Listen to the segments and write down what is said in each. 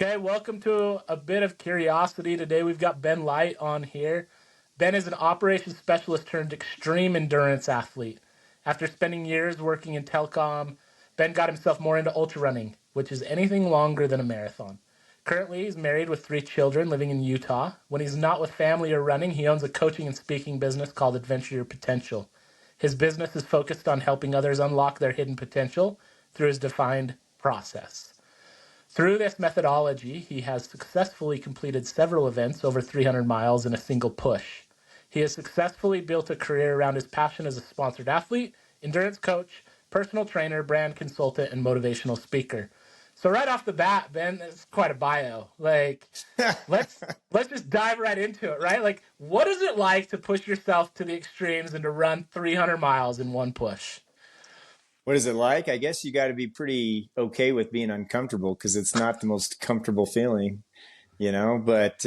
Okay, welcome to a bit of curiosity. Today we've got Ben Light on here. Ben is an operations specialist turned extreme endurance athlete. After spending years working in telecom, Ben got himself more into ultra running, which is anything longer than a marathon. Currently, he's married with 3 children living in Utah. When he's not with family or running, he owns a coaching and speaking business called Adventure Your Potential. His business is focused on helping others unlock their hidden potential through his defined process. Through this methodology, he has successfully completed several events over 300 miles in a single push. He has successfully built a career around his passion as a sponsored athlete, endurance coach, personal trainer, brand consultant, and motivational speaker. So right off the bat, Ben, it's quite a bio. Let's just dive right into it, right? Like, what is it like to push yourself to the extremes and to run 300 miles in one push? What is it like? I guess you got to be pretty okay with being uncomfortable because it's not the most comfortable feeling, but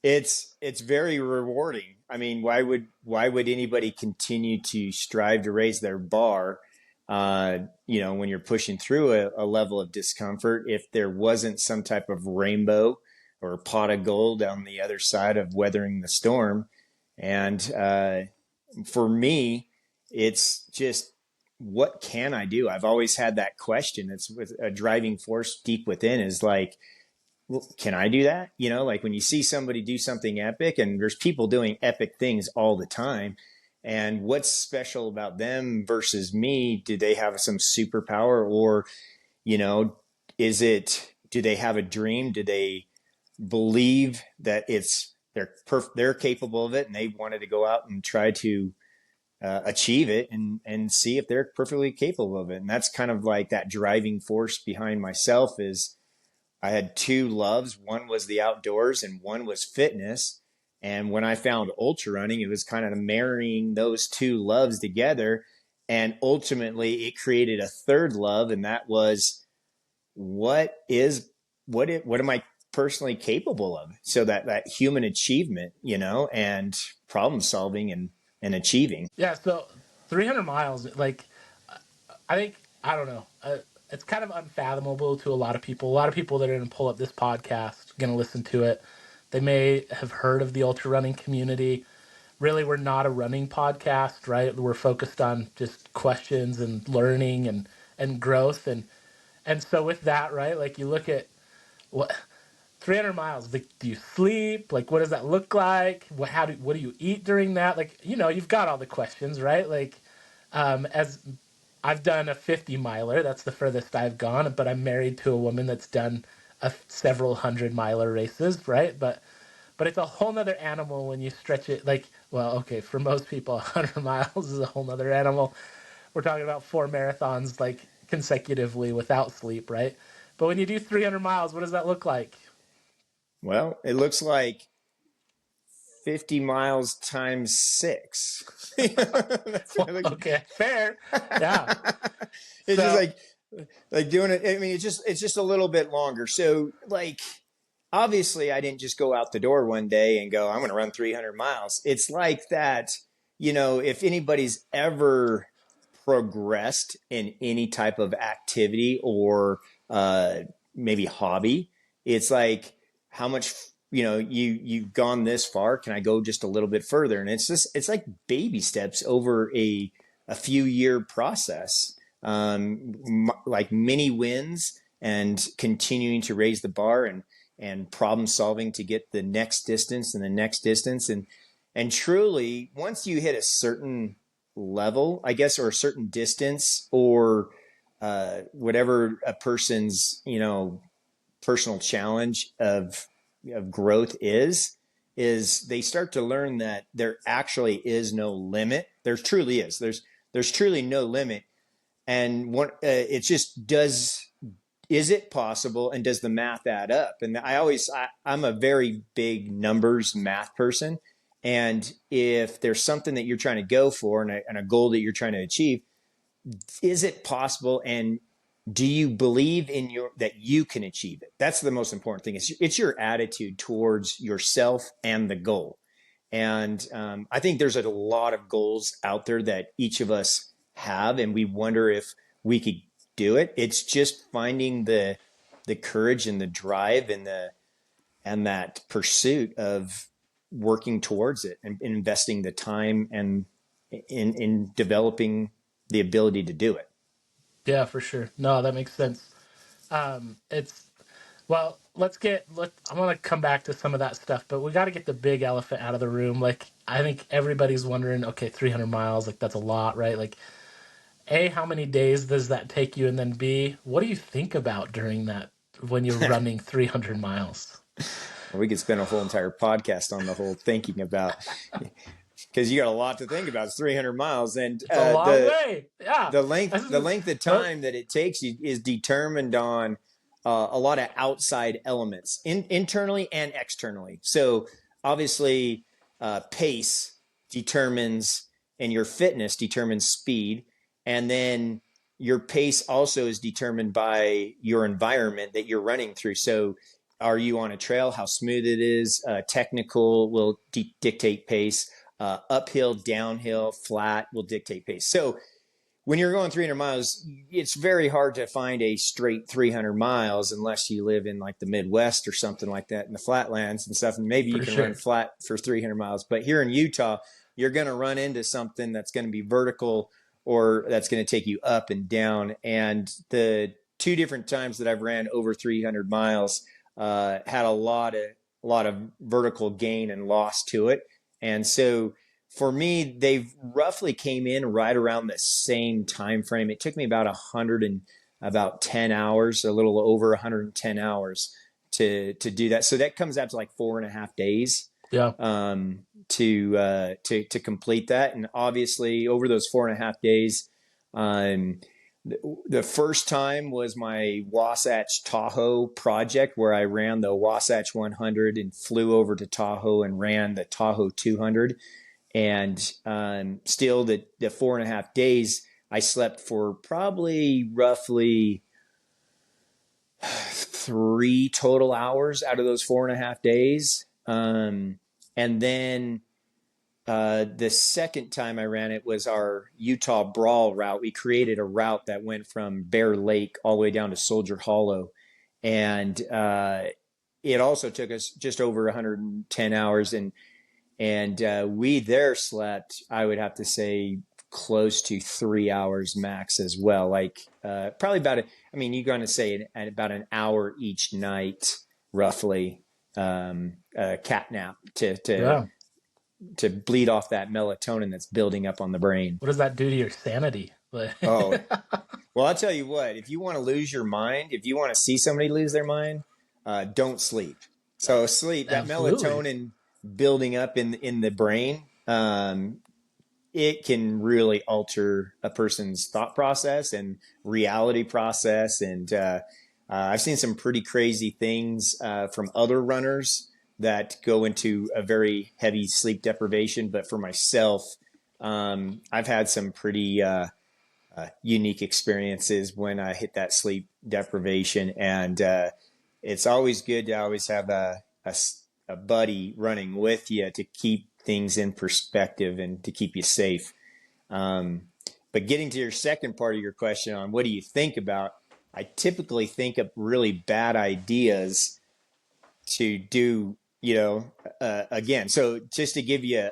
it's very rewarding. I mean, why would anybody continue to strive to raise their bar, when you're pushing through a level of discomfort, if there wasn't some type of rainbow or pot of gold on the other side of weathering the storm? And for me, it's just, what can I do? I've always had that question. It's with a driving force deep within is like, well, can I do that? Like when you see somebody do something epic, and there's people doing epic things all the time. And what's special about them versus me? Do they have some superpower, or, you know, do they have a dream? Do they believe that they're capable of it, and they wanted to go out and try to achieve it and see if they're perfectly capable of it? And that's kind of like that driving force behind myself. Is I had two loves. One was the outdoors and one was fitness. And when I found ultra running, it was kind of marrying those two loves together. And ultimately it created a third love. And that was, what am I personally capable of? So that human achievement, and problem solving and achieving. Yeah, so 300 miles, like, I think, I don't know. It's kind of unfathomable to a lot of people. A lot of people that are going to pull up this podcast, going to listen to it, they may have heard of the ultra running community. Really, we're not a running podcast, right? We're focused on just questions and learning and growth. And so with that, right, like you look at what 300 miles, like, do you sleep? Like, what does that look like? What do you eat during that? Like, you've got all the questions, right? Like, as I've done a 50 miler. That's the furthest I've gone, but I'm married to a woman that's done several 100 miler races, right? But it's a whole nother animal when you stretch it. Like, well, okay, for most people, 100 miles is a whole nother animal. We're talking about 4 marathons, like, consecutively without sleep, right? But when you do 300 miles, what does that look like? Well, it looks like 50 miles times six. That's what Well, it looks okay, fair. Yeah. It's just So, like doing it. I mean, it's just a little bit longer. So like, obviously I didn't just go out the door one day and go, I'm going to run 300 miles. It's like that, if anybody's ever progressed in any type of activity or maybe hobby, it's like, how much, you've gone this far. Can I go just a little bit further? And it's like baby steps over a few year process, like mini wins and continuing to raise the bar and problem solving to get the next distance and the next distance. And truly, once you hit a certain level, I guess, or a certain distance, or whatever a person's, personal challenge of growth is they start to learn that there actually is no limit. There truly is. There's truly no limit. And it just does. Is it possible, and does the math add up? And I'm a very big numbers math person. And if there's something that you're trying to go for, and a goal that you're trying to achieve, is it possible? And do you believe in that you can achieve it? That's the most important thing. It's your attitude towards yourself and the goal. And I think there's a lot of goals out there that each of us have, and we wonder if we could do it. It's just finding the the courage and the drive and that pursuit of working towards it and investing the time and in developing the ability to do it. Yeah, for sure. No, that makes sense. It's well, I want to come back to some of that stuff, but we got to get the big elephant out of the room. Like, I think everybody's wondering, okay, 300 miles, like that's a lot, right? Like, A, how many days does that take you? And then B, what do you think about during that when you're running 300 miles? We could spend a whole entire podcast on the whole thinking about, because you got a lot to think about. It's 300 miles, and It's a long way. Yeah. the length of But time that it takes you is determined on a lot of outside elements, internally and externally. So obviously, pace determines, and your fitness determines speed, and then your pace also is determined by your environment that you're running through. So are you on a trail? How smooth it is? Technical will dictate pace. Uphill, downhill, flat will dictate pace. So when you're going 300 miles, it's very hard to find a straight 300 miles unless you live in like the Midwest or something like that in the flatlands and stuff. And maybe you for can run sure. flat for 300 miles. But here in Utah, you're going to run into something that's going to be vertical or that's going to take you up and down. And the two different times that I've ran over 300 miles had a lot of vertical gain and loss to it. And so for me, they roughly came in right around the same time frame. It took me about 10 hours, a little over 110 hours to do that. So that comes out to like 4.5 days Yeah, to complete that. And obviously, over those 4.5 days, um, the first time was my Wasatch Tahoe project, where I ran the Wasatch 100 and flew over to Tahoe and ran the Tahoe 200. And still, the 4.5 days, I slept for probably roughly 3 total hours out of those 4.5 days. And then the second time I ran it was our Utah Brawl route. We created a route that went from Bear Lake all the way down to Soldier Hollow. And it also took us just over 110 hours. And we there slept, I would have to say, close to 3 hours max as well. Like probably you're going to say about an hour each night, roughly, cat nap yeah. to bleed off that melatonin that's building up on the brain. What does that do to your sanity? Oh, well, I'll tell you what, if you want to lose your mind, if you want to see somebody lose their mind, don't sleep. So sleep, that Absolutely. melatonin building up in the brain, it can really alter a person's thought process and reality process. And I've seen some pretty crazy things from other runners that go into a very heavy sleep deprivation. But for myself, I've had some pretty unique experiences when I hit that sleep deprivation. And it's always good to always have a buddy running with you to keep things in perspective and to keep you safe. Um, but getting to your second part of your question on what do you think about, I typically think of really bad ideas to do, again. So just to give you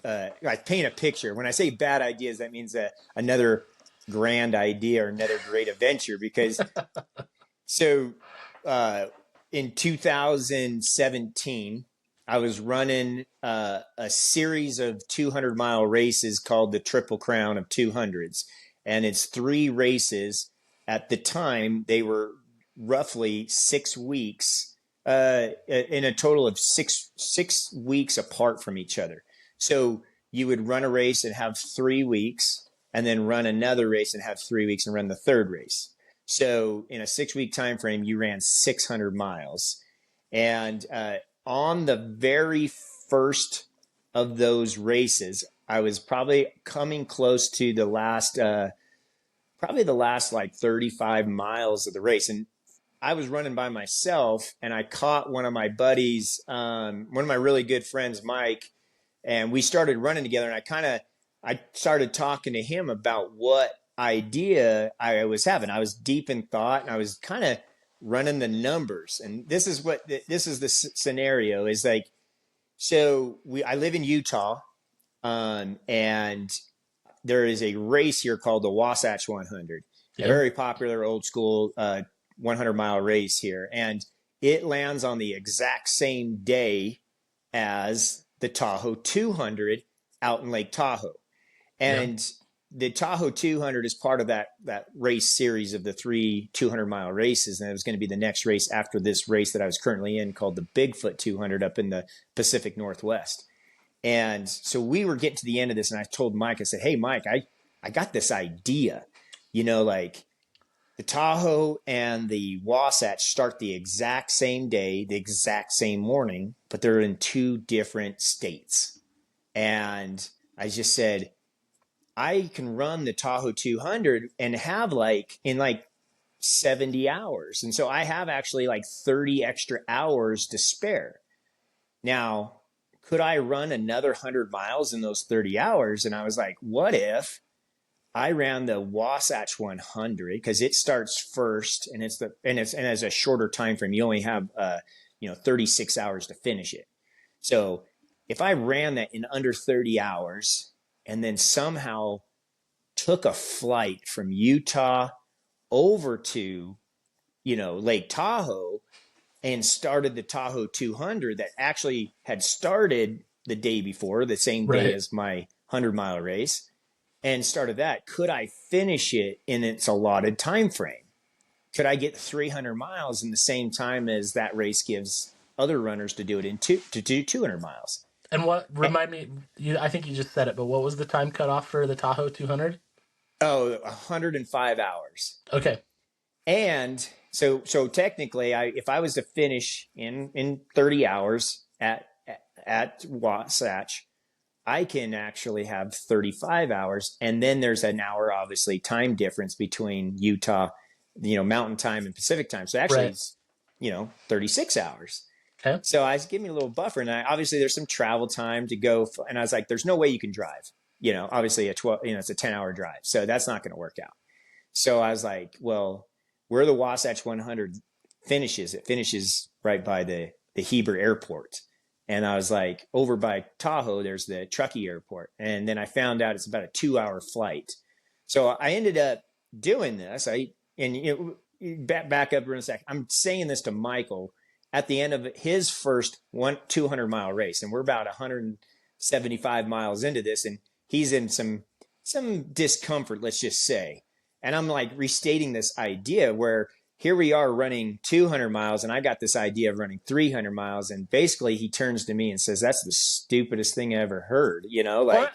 I paint a picture. When I say bad ideas, that means another grand idea or another great adventure. Because so in 2017, I was running a series of 200-mile races called the Triple Crown of 200s. And it's 3 races. At the time, they were roughly 6 weeks, in a total of six weeks apart from each other. So you would run a race and have 3 weeks, and then run another race and have 3 weeks and run the third race. So in a 6 week time frame, you ran 600 miles. And on the very first of those races, I was probably coming close to probably the last like 35 miles of the race. And I was running by myself, and I caught one of my buddies, one of my really good friends, Mike, and we started running together. And I started talking to him about what idea I was having. I was deep in thought, and I was kind of running the numbers. And this is the scenario is like, so I live in Utah, and there is a race here called the Wasatch 100, a Yeah. very popular old school 100-mile race here. And it lands on the exact same day as the Tahoe 200 out in Lake Tahoe. Yeah. And the Tahoe 200 is part of that race series of the three 200-mile races. And it was going to be the next race after this race that I was currently in called the Bigfoot 200 up in the Pacific Northwest. And so we were getting to the end of this, and I told Mike, I said, hey, Mike, I got this idea. Like the Tahoe and the Wasatch start the exact same day, the exact same morning, but they're in two different states. And I just said, I can run the Tahoe 200 and have in 70 hours. And so I have actually like 30 extra hours to spare. Now, could I run another 100 miles in those 30 hours? And I was like, what if I ran the Wasatch 100 because it starts first and it's a shorter time frame. You only have 36 hours to finish it. So if I ran that in under 30 hours and then somehow took a flight from Utah over to, Lake Tahoe and started the Tahoe 200 that actually had started the day before, the same day Right. as my 100-mile race, and started that, could I finish it in its allotted time frame? Could I get 300 miles in the same time as that race gives other runners to do it to do 200 miles? And what remind me? I think you just said it, but what was the time cutoff for the Tahoe 200? Oh, 105 hours. Okay. And so technically, if I was to finish in 30 hours at Wasatch, I can actually have 35 hours. And then there's an hour, obviously, time difference between Utah, Mountain Time and Pacific Time. So actually, Right. it's, 36 hours. Okay. So I was giving me a little buffer. And obviously, there's some travel time to go. And I was like, there's no way you can drive. Obviously, it's a 10-hour drive. So that's not going to work out. So I was like, well, where the Wasatch 100 finishes, it finishes right by the Heber Airport. And I was like, over by Tahoe, there's the Truckee Airport. And then I found out it's about a 2-hour flight. So I ended up doing this. Back up for a second. I'm saying this to Michael at the end of his first 200-mile race. And we're about 175 miles into this. And he's in some discomfort, let's just say. And I'm like restating this idea where here we are running 200 miles and I got this idea of running 300 miles. And basically he turns to me and says, that's the stupidest thing I ever heard, Well,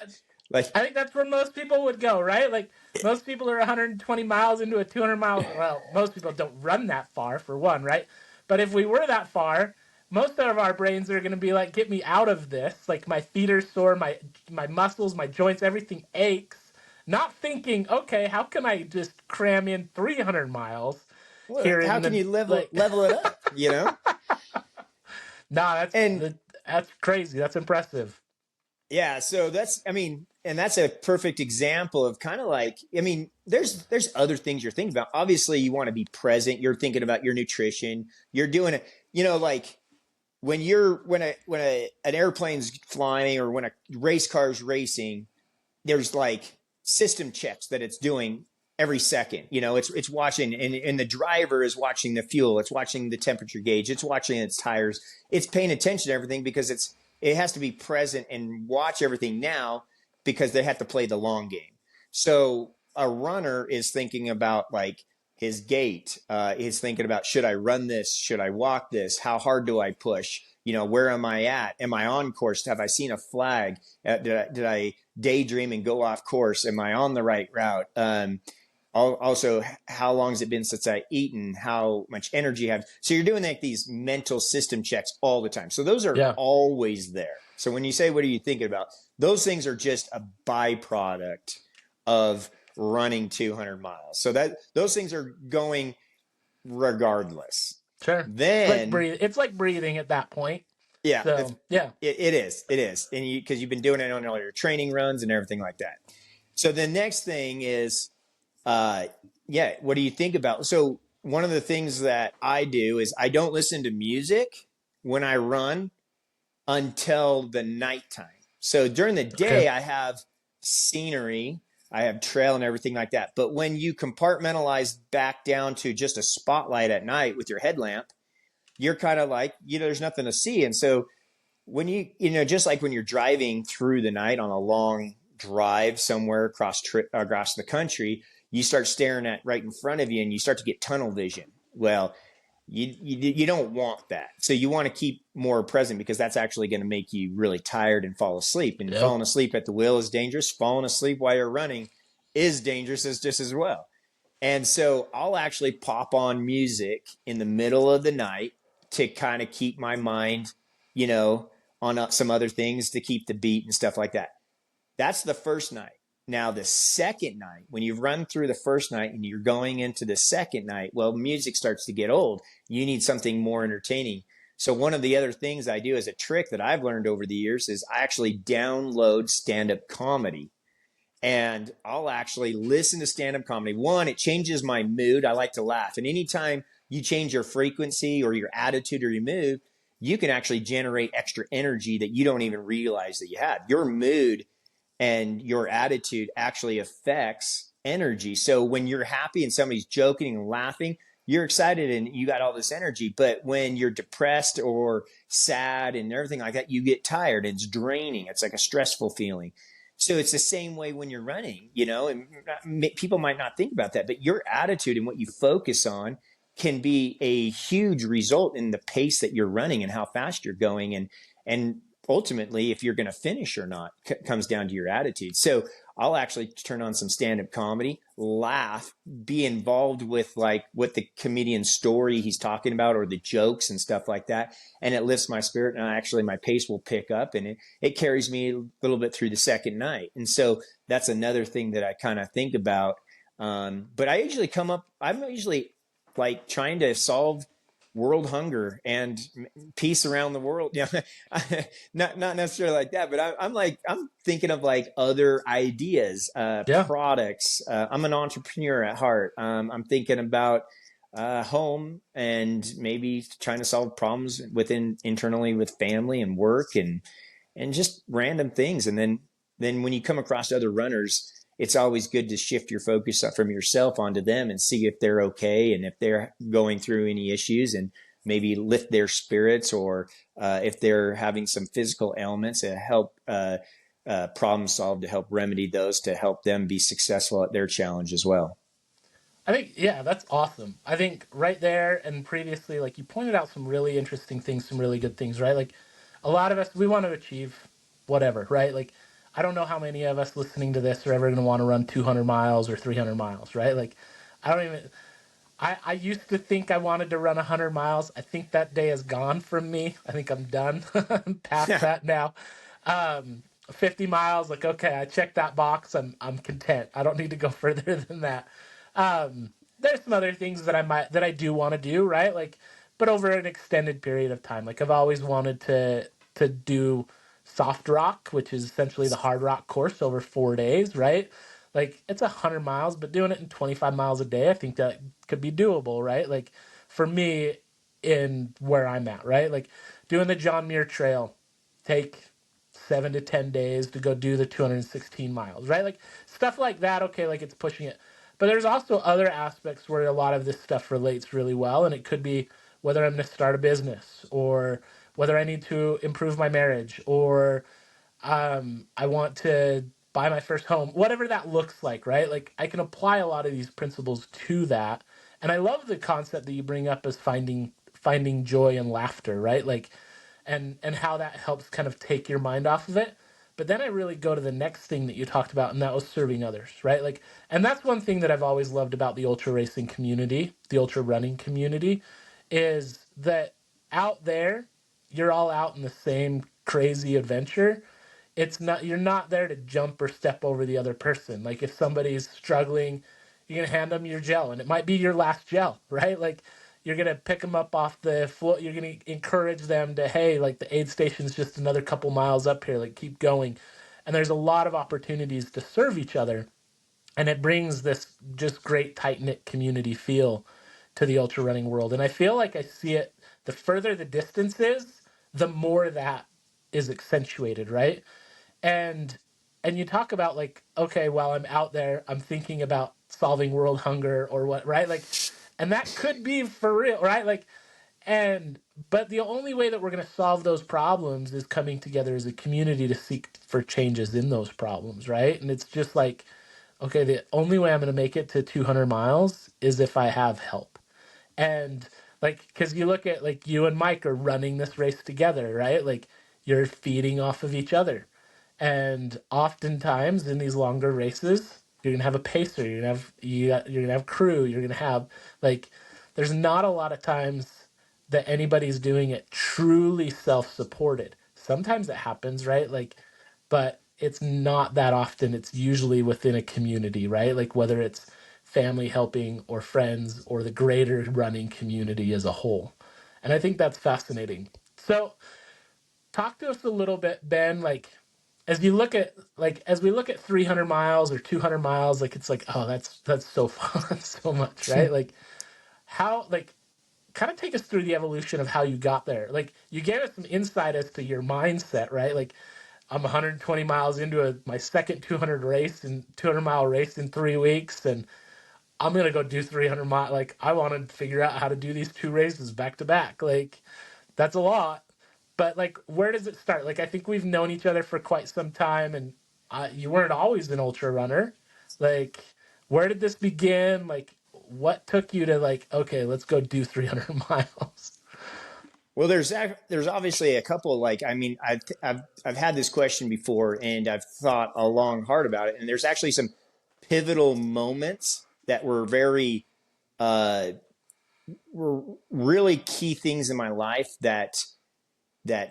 like, I think that's where most people would go, right? Like most people are 120 miles into a 200 mile. Well, most people don't run that far for one, right? But if we were that far, most of our brains are going to be like, "Get me out of this!" Like my feet are sore, my muscles, my joints, everything aches. Not thinking, okay, how can I just cram in 300 miles well, here how in can the you level like? level it up, Nah, And that's crazy. That's impressive. yeah, so and that's a perfect example of kind of like, there's other things you're thinking about. Obviously, you want to be present. You're thinking about your nutrition. You're doing it, like when an airplane's flying or when a race car's racing, there's like system checks that it's doing every second. It's watching, and the driver is watching the fuel, it's watching the temperature gauge, it's watching its tires, it's paying attention to everything because it has to be present and watch everything now because they have to play the long game. So a runner is thinking about like his gait, is thinking about, should I run this? Should I walk this? How hard do I push? Where am I at? Am I on course? Have I seen a flag? Did I daydream and go off course? Am I on the right route? Also, how long has it been since I eaten? How much energy I have? So you're doing like these mental system checks all the time. So those are Yeah, always there. So when you say, what are you thinking about? Those things are just a byproduct of running 200 miles. So those things are going regardless. sure. It's like Then, breathe. It's like breathing at that point. yeah, So yeah, it is. And because you've been doing it on all your training runs and everything like that. So the next thing is, yeah, what do you think about? So one of the things that I do is I don't listen to music when I run until the nighttime. So during the Okay. day, I have scenery, I have trail and everything like that. But when you compartmentalize back down to just a spotlight at night with your headlamp, you're kind of like, there's nothing to see. And so when just like when you're driving through the night on a long drive somewhere across the country, you start staring at right in front of you and you start to get tunnel vision. Well, you don't want that. So you want to keep more present because that's actually going to make you really tired and fall asleep. And Yep. falling asleep at the wheel is dangerous. Falling asleep while you're running is dangerous as just as well. And so I'll actually pop on music in the middle of the night to kind of keep my mind, you know, on some other things to keep the beat and stuff like that. That's the first night. Now, the second night, when you've run through the first night and you're going into the second night, well, music starts to get old. You need something more entertaining. So, one of the other things I do as a trick that I've learned over the years is I actually download stand up comedy and I'll actually listen to stand up comedy. One, it changes my mood. I like to laugh. And anytime you change your frequency or your attitude or your mood, you can actually generate extra energy that you don't even realize that you had. Your mood and your attitude actually affects energy. So when you're happy and somebody's joking and laughing, you're excited and you got all this energy. But when you're depressed or sad and everything like that, you get tired. It's draining. It's like a stressful feeling. So it's the same way when you're running, and people might not think about that, but your attitude and what you focus on can be a huge result in the pace that you're running and how fast you're going. And ultimately, if you're going to finish or not, comes down to your attitude. So I'll actually turn on some stand-up comedy, laugh, be involved with like what the comedian's story he's talking about or the jokes and stuff like that. And it lifts my spirit and actually my pace will pick up and it carries me a little bit through the second night. And so that's another thing that I kind of think about. But I'm usually like trying to solve world hunger and peace around the world. Not necessarily like that, but I'm thinking of like other ideas, Yeah. products. I'm an entrepreneur at heart. I'm thinking about home and maybe trying to solve problems within internally with family and work and just random things. And then when you come across other runners, it's always good to shift your focus from yourself onto them and see if they're okay and if they're going through any issues and maybe lift their spirits or if they're having some physical ailments to help problem solve, to help remedy those, to help them be successful at their challenge as well. I think, yeah, that's awesome. I think right there and previously, like you pointed out some really interesting things, some really good things, right? Like a lot of us, we want to achieve whatever, right? Like I don't know how many of us listening to this are ever going to want to run 200 miles or 300 miles, right? Like I don't even, I used to think I wanted to run 100 miles. I think that day is gone from me. I think I'm done. I'm past that now. 50 miles, like, okay, I checked that box. I'm content. I don't need to go further than that. There's some other things that I do want to do, right? Like, but over an extended period of time. Like I've always wanted to do soft rock, which is essentially the hard rock course over 4 days, right? Like it's 100 miles, but doing it in 25 miles a day, I think that could be doable, right? Like for me, in where I'm at, right? Like doing the John Muir Trail, take 7 to 10 days to go do the 216 miles, right? Like stuff like that. Okay, like it's pushing it, but there's also other aspects where a lot of this stuff relates really well, and it could be whether I'm going to start a business or whether I need to improve my marriage or I want to buy my first home, whatever that looks like, right? Like I can apply a lot of these principles to that. And I love the concept that you bring up as finding joy and laughter, right? Like and how that helps kind of take your mind off of it. But then I really go to the next thing that you talked about, and that was serving others, right? Like, and that's one thing that I've always loved about the ultra racing community, the ultra running community, is that out there, you're all out in the same crazy adventure. It's not, you're not there to jump or step over the other person. Like if somebody's struggling, you're gonna hand them your gel, and it might be your last gel, right? Like you're gonna pick them up off the floor. You're gonna encourage them to, hey, like the aid station's just another couple miles up here. Like keep going. And there's a lot of opportunities to serve each other, and it brings this just great tight knit community feel to the ultra running world. And I feel like I see it, the further the distance is, the more that is accentuated, right? And you talk about like, okay, while I'm out there, I'm thinking about solving world hunger or what, right? Like, and that could be for real, right? Like, and but the only way that we're going to solve those problems is coming together as a community to seek for changes in those problems, right? And it's just like, okay, the only way I'm going to make it to 200 miles is if I have help. And like, because you look at like you and Mike are running this race together, right? Like you're feeding off of each other. And oftentimes in these longer races, you're gonna have a pacer, you're gonna have crew, you're gonna have like there's not a lot of times that anybody's doing it truly self-supported. Sometimes it happens, right? Like, but it's not that often. It's usually within a community, right? Like whether it's family helping or friends or the greater running community as a whole. And I think that's fascinating. So talk to us a little bit, Ben, like as you look at like as we look at 300 miles or 200 miles, like it's like, oh, that's so fun, so much, right? Like how like kind of take us through the evolution of how you got there. Like you gave us some insight as to your mindset, right? Like I'm 120 miles into my second 200-mile race in 3 weeks, and I'm gonna go do 300 miles. Like I want to figure out how to do these two races back to back. Like that's a lot, but like where does it start? Like I think we've known each other for quite some time, and you weren't always an ultra runner. Like where did this begin? Like what took you to like, okay, let's go do 300 miles? Well, there's obviously a couple. Like, I mean, I've had this question before, and I've thought a long hard about it. And there's actually some pivotal moments that uh, were really key things in my life that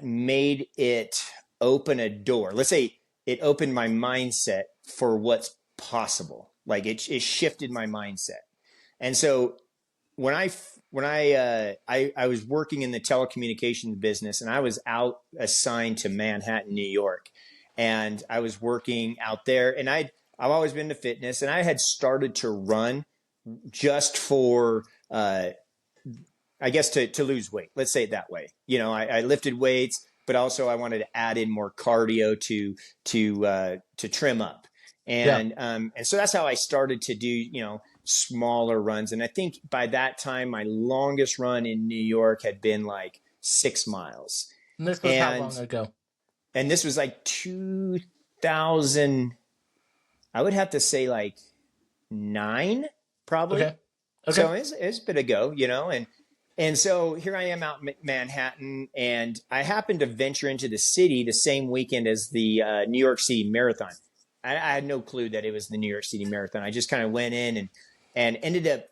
made it open a door. Let's say it opened my mindset for what's possible. Like it shifted my mindset. And so when I was working in the telecommunications business, and I was out assigned to Manhattan, New York, and I was working out there, and I've always been into fitness, and I had started to run just for I guess to lose weight. Let's say it that way. You know, I lifted weights, but also I wanted to add in more cardio to trim up, Yeah. and so that's how I started to do smaller runs. And I think by that time, my longest run in New York had been like 6 miles, And this was how and long ago? and this was like 2000. I would have to say like nine, probably. Okay. Okay. So it's a bit ago, and so here I am out in Manhattan, and I happened to venture into the city the same weekend as the New York City Marathon. I had no clue that it was the New York City Marathon. I just kind of went in and ended up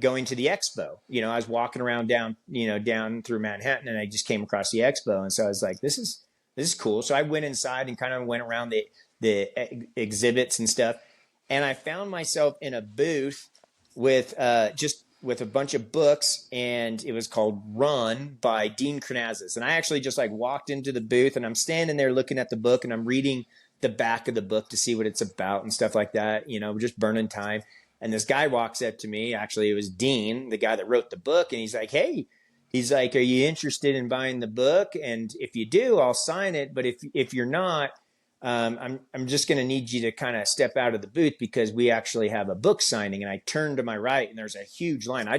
going to the expo. You know, I was walking around down through Manhattan, and I just came across the expo, and so I was like, this is cool. So I went inside and kind of went around the exhibits and stuff, and I found myself in a booth with just with a bunch of books, and it was called Run by Dean Karnazes. And I actually just like walked into the booth, and I'm standing there looking at the book, and I'm reading the back of the book to see what it's about and stuff like that, just burning time. And this guy walks up to me. Actually, it was Dean, the guy that wrote the book, and he's like, "Hey," he's like, "are you interested in buying the book? And if you do, I'll sign it. But if you're not, I'm just going to need you to kind of step out of the booth because we actually have a book signing." And I turned to my right, and there's a huge line. I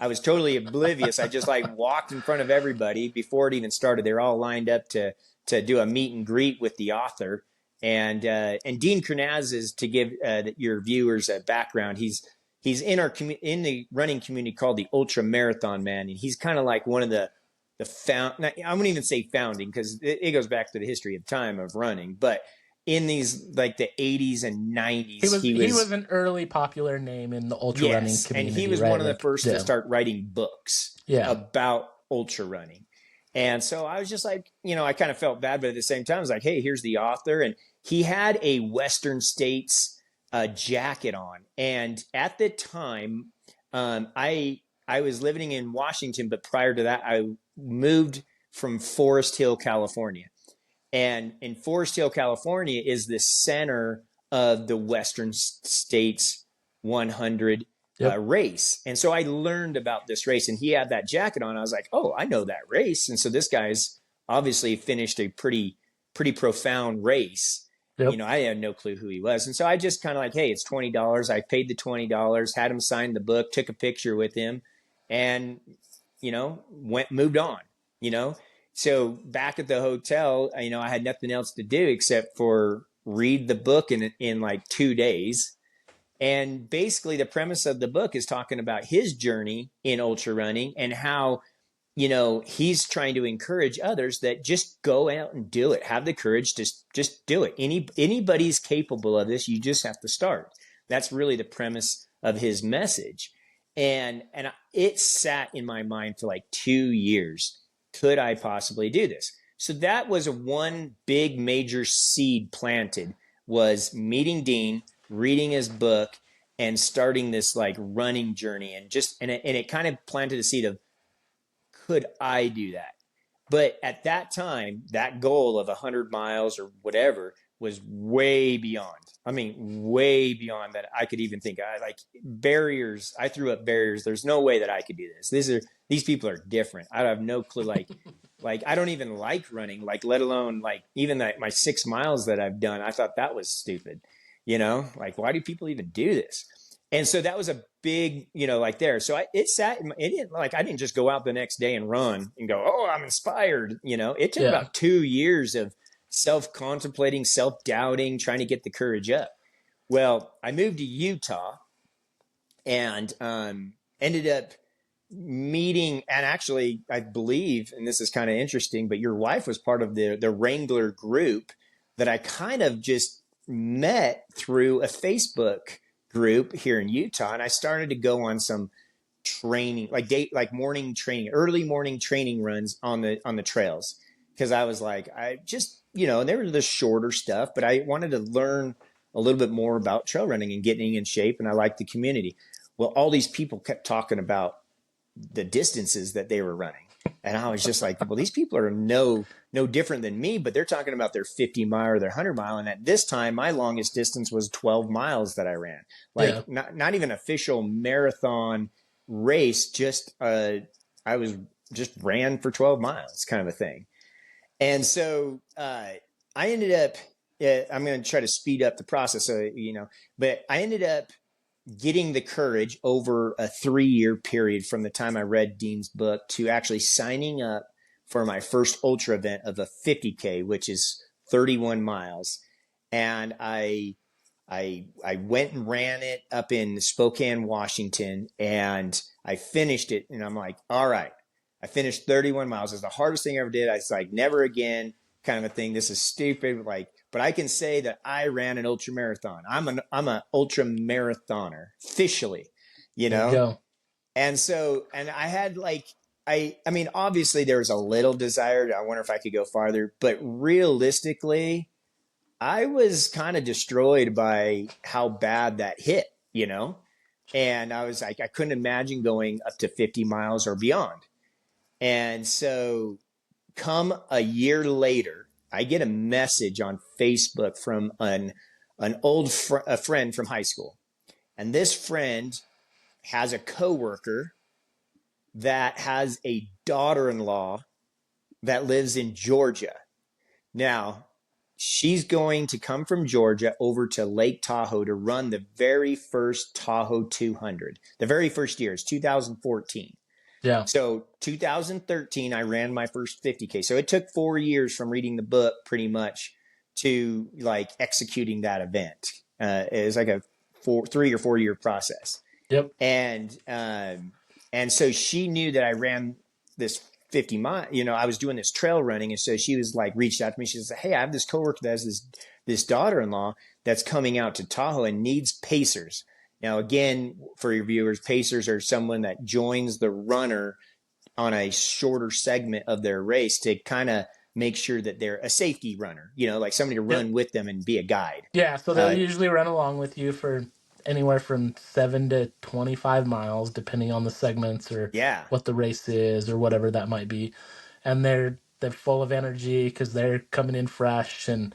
was totally oblivious. I just like walked in front of everybody before it even started. They're all lined up to do a meet and greet with the author. And Dean Karnazes, to give your viewers a background, he's in in the running community called the Ultra Marathon Man, and he's kind of like one of the I wouldn't even say founding because it goes back to the history of time of running, but in these like the 80s and He 90s, was he was an early popular name in the ultra running yes, and he community, was one right? of the Like, first to yeah. start writing books Yeah. about ultra running. And so I was just like, I kind of felt bad, but at the same time, I was like, hey, here's the author. And he had a Western States jacket on. And at the time, I was living in Washington, but prior to that, I moved from Forest Hill, California. And in Forest Hill, California is the center of the Western States 100 Yep. race. And so I learned about this race, and he had that jacket on. I was like, oh, I know that race. And so this guy's obviously finished a pretty profound race. You Yep. know, I had no clue who he was. And so I just kind of like, hey, it's $20. I paid the $20, had him sign the book, took a picture with him, and, moved on, you know? So back at the hotel, I had nothing else to do except for read the book in like 2 days. And basically, the premise of the book is talking about his journey in ultra running and how, he's trying to encourage others that just go out and do it. Have the courage to just do it. Anybody's capable of this. You just have to start. That's really the premise of his message. And it sat in my mind for like 2 years. Could I possibly do this? So that was one big major seed planted, was meeting Dean, reading his book, and starting this like running journey. And it kind of planted a seed of, could I do that? But at that time, that goal of 100 miles or whatever was way beyond. I mean, way beyond that I could even think. I like barriers. I threw up barriers. There's no way that I could do this. These people are different. I have no clue. Like I don't even like running. Like let alone like even my 6 miles that I've done. I thought that was stupid. Like why do people even do this? And so that was a big, like there. So it sat, it didn't like, I didn't just go out the next day and run and go, oh, I'm inspired. It took Yeah. about 2 years of self contemplating, self doubting, trying to get the courage up. Well, I moved to Utah and ended up meeting, and actually, I believe, and this is kind of interesting, but your wife was part of the Wrangler group that I kind of just met through a Facebook group here in Utah, and I started to go on some training, like morning training, early morning training runs on the trails, because I was like, I just and they were the shorter stuff, but I wanted to learn a little bit more about trail running and getting in shape, and I liked the community. Well, all these people kept talking about the distances that they were running. And I was just like, well, these people are no different than me, but they're talking about their 50 mile or their 100 mile. And at this time, my longest distance was 12 miles that I ran. Yeah. Like not even official marathon race, just I was just ran for 12 miles kind of a thing. And so I ended up I'm going to try to speed up the process, but I ended up getting the courage over a 3-year period from the time I read Dean's book to actually signing up for my first ultra event of a 50K, which is 31 miles. And I went and ran it up in Spokane, Washington, and I finished it. And I'm like, all right, I finished 31 miles. It's the hardest thing I ever did. I was like, never again, kind of a thing. This is stupid. Like, but I can say that I ran an ultra marathon. I'm an ultra marathoner officially, you There you know. go. And so, and I had like, I mean, obviously there was a little desire. I wonder if I could go farther, but realistically, I was kind of destroyed by how bad that hit. And I was like, I couldn't imagine going up to 50 miles or beyond. And so, come a year later, I get a message on Facebook from a friend from high school. And this friend has a coworker that has a daughter-in-law that lives in Georgia. Now, she's going to come from Georgia over to Lake Tahoe to run the very first Tahoe 200. The very first year is 2014. Yeah. So 2013, I ran my first 50K. So it took 4 years from reading the book pretty much to like executing that event. It was like a 3 or 4 year process. Yep. And so she knew that I ran this 50 mile, I was doing this trail running. And so she was like, reached out to me. She said, hey, I have this coworker that has this daughter-in-law that's coming out to Tahoe and needs pacers. Now, again, for your viewers, pacers are someone that joins the runner on a shorter segment of their race to kind of make sure that they're a safety runner, like somebody to Yep. run with them and be a guide. Yeah. So they'll Uh, usually run along with you for anywhere from 7 to 25 miles, depending on the segments or yeah, what the race is or whatever that might be. And they're full of energy because they're coming in fresh, and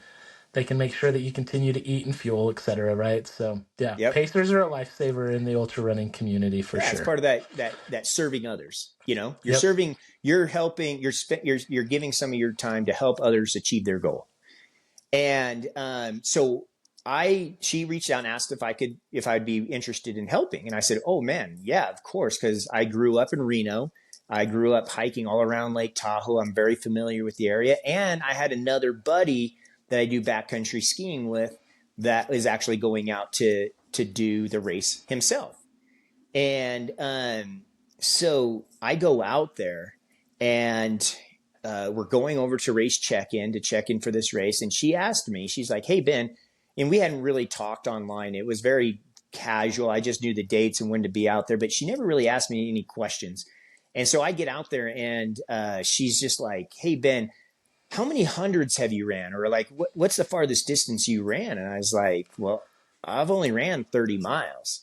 they can make sure that you continue to eat and fuel, etc. Right? So yeah, Yep. pacers are a lifesaver in the ultra running community for Yeah, it's sure. part of that serving others. You know, you're Yep. serving, you're helping, you're giving some of your time to help others achieve their goal. And so she reached out and asked if I'd be interested in helping, and I said, oh man, yeah, of course, because I grew up in Reno. I grew up hiking all around Lake Tahoe. I'm very familiar with the area, and I had another buddy that I do backcountry skiing with that is actually going out to do the race himself. And so I go out there and we're going over to race check-in to check in for this race. And she asked me, she's like, hey, Ben, and we hadn't really talked online. It was very casual. I just knew the dates and when to be out there, but she never really asked me any questions. And so I get out there and she's just like, hey, Ben, how many hundreds have you ran? Or like, what's the farthest distance you ran? And I was like, well, I've only ran 30 miles.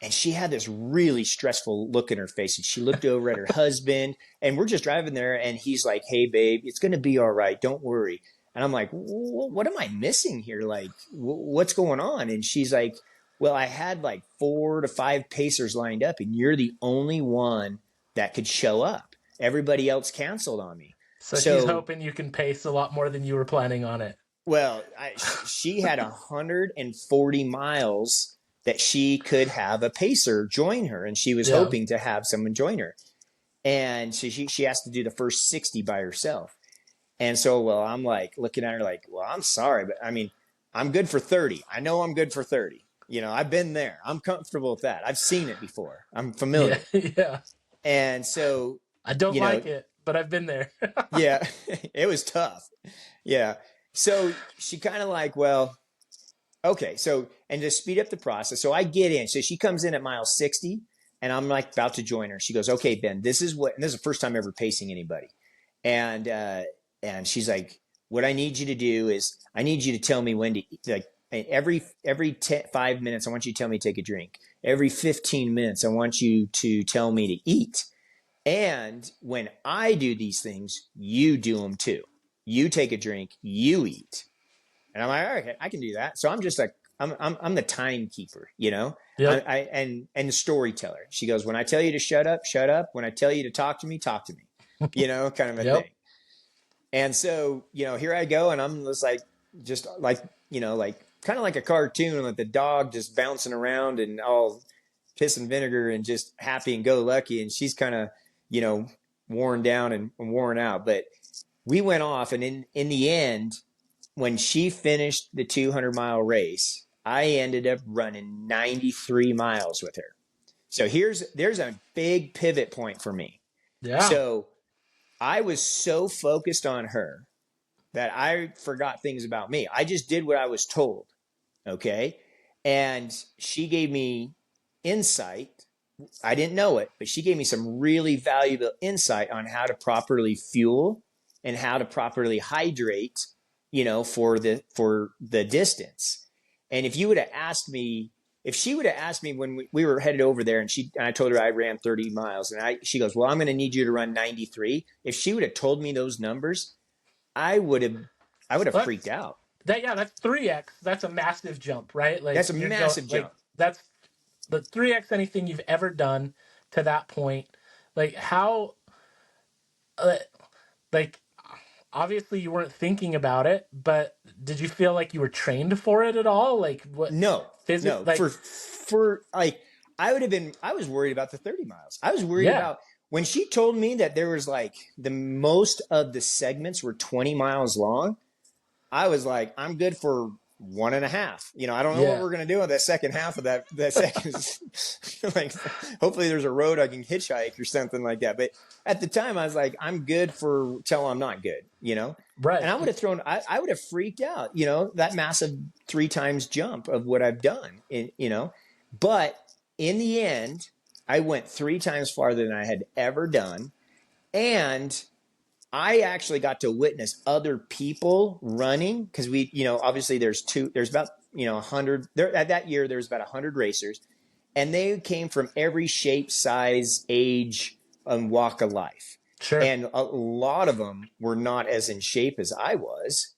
And she had this really stressful look in her face. And she looked over at her husband, and we're just driving there. And he's like, hey, babe, it's going to be all right. Don't worry. And I'm like, what am I missing here? Like, what's going on? And she's like, well, I had like 4 to 5 pacers lined up, and you're the only one that could show up. Everybody else canceled on me. So she's So, hoping you can pace a lot more than you were planning on it. well, she had 140 miles that she could have a pacer join her, and she was Yeah. hoping to have someone join her. And so she has to do the first 60 by herself. And so, well, I'm like looking at her like, well, I'm sorry, but I mean, I'm good for 30. I know I'm good for 30. You know, I've been there. I'm comfortable with that. I've seen it before. I'm Yeah. familiar. Yeah. And so, I don't you know, like it, but I've been there. yeah, it was tough. Yeah. So she kind of like, well, okay. So, and to speed up the process, so I get in. So she comes in at mile 60, and I'm like about to join her. She goes, okay, Ben, this is what, and this is the first time ever pacing anybody. And, she's like, what I need you to do is I need you to tell me when to eat. Like every 5 minutes, I want you to tell me to take a drink. Every 15 minutes, I want you to tell me to eat. And when I do these things, you do them too. You take a drink, you eat. And I'm like, all right, I can do that. So I'm just like, I'm the timekeeper, you know, Yep. and the storyteller. She goes, when I tell you to shut up, shut up. When I tell you to talk to me, you know, kind of a Yep. thing. And so, you know, here I go, and I'm just like, you know, like kind of like a cartoon with the dog just bouncing around and all piss and vinegar and just happy and go lucky. And she's kind of, you know, worn down and worn out. But we went off, and in the end, when she finished the 200-mile race, I ended up running 93 miles with her. So there's a big pivot point for me. Yeah. So I was so focused on her that I forgot things about me. I just did what I was told. Okay. And she gave me insight. I didn't know it, but she gave me some really valuable insight on how to properly fuel and how to properly hydrate, you know, for the distance. And if you would have asked me, if she would have asked me when we were headed over there, and I told her I ran 30 miles, and she goes, well, I'm going to need you to run 93. If she would have told me those numbers, I would have freaked That's out. that's 3x. That's a massive jump, right? Like That's a you're going massive jump. like that's the 3x anything you've ever done to that point. Like how uh, like obviously you weren't thinking about it, but did you feel like you were trained for it at all? Like what No, physics no. like For like, I was worried about the 30 miles. I was worried yeah. about when she told me that there was like the most of the segments were 20 miles long. I was like, I'm good for 1.5. You know, I don't know what Yeah. we're gonna do with that second half of that second. Like, hopefully there's a road I can hitchhike or something like that. But at the time, I was like, I'm good for till I'm not good. You know, and Right. I would have I would have freaked out. You know, that massive 3 times jump of what I've done. You know, but in the end, I went 3 times farther than I had ever done, and I actually got to witness other people running because you know, obviously there's about, you know, 100 there at that year. There was about 100 racers, and they came from every shape, size, age, and walk of life. Sure. And a lot of them were not as in shape as I was.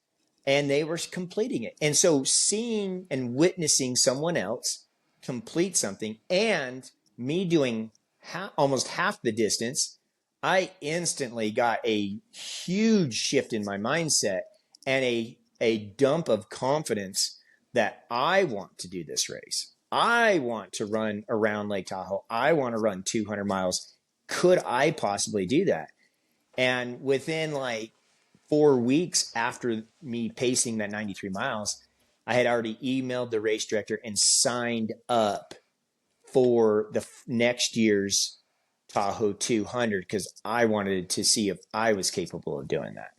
and they were completing it. And so seeing and witnessing someone else complete something and me doing almost half the distance, I instantly got a huge shift in my mindset and a dump of confidence that I want to do this race. I want to run around Lake Tahoe. I want to run 200 miles. Could I possibly do that? And within like 4 weeks after me pacing that 93 miles, I had already emailed the race director and signed up for the next year's Tahoe 200 because I wanted to see if I was capable of doing that.